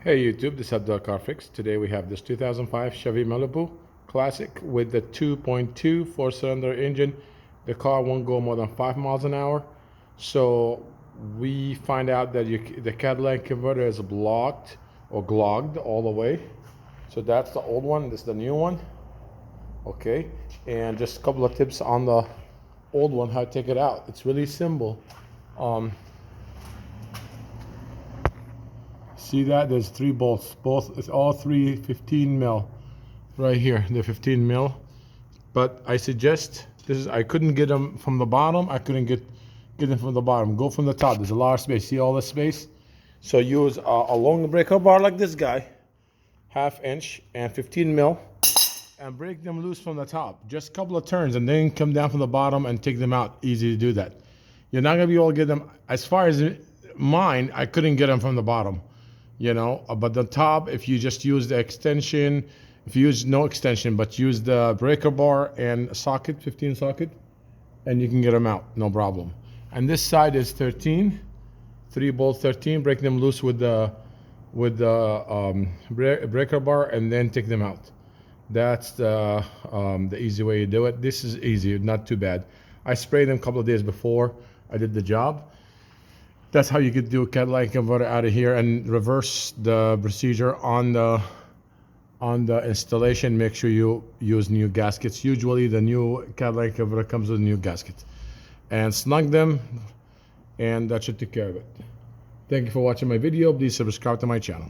Hey YouTube, this is Abdul Car Fix. Today we have this 2005 Chevy Malibu Classic with the 2.2 four-cylinder engine. The car won't go more than 5 miles an hour. So we find out that the catalytic converter is blocked or clogged all the way. So that's the old one, this is the new one. Okay, and just a couple of tips on the old one, how to take it out. It's really simple. See that? There's 3 bolts. It's all 3 15 mil right here. They're 15 mil. But I suggest I couldn't get them from the bottom. I couldn't get them from the bottom. Go from the top. There's a lot of space. See all this space? So use a long breaker bar like this guy, 1/2 inch and 15 mil, and break them loose from the top. Just a couple of turns, and then come down from the bottom and take them out. Easy to do that. You're not gonna be able to get them. As far as mine, I couldn't get them from the bottom. But the top, if you just use the extension, if you use no extension but use the breaker bar and socket, 15 socket, and you can get them out, no problem. And this side is 13, 3 bolt 13. Break them loose with the breaker bar and then take them out. That's the easy way to do it. This is easy, not too bad. I sprayed them a couple of days before I did the job. That's how you could do a catalytic converter out of here, and reverse the procedure on the installation. Make sure you use new gaskets. Usually the new catalytic converter comes with new gaskets, and snug them, and that should take care of it. Thank you for watching my video. Please subscribe to my channel.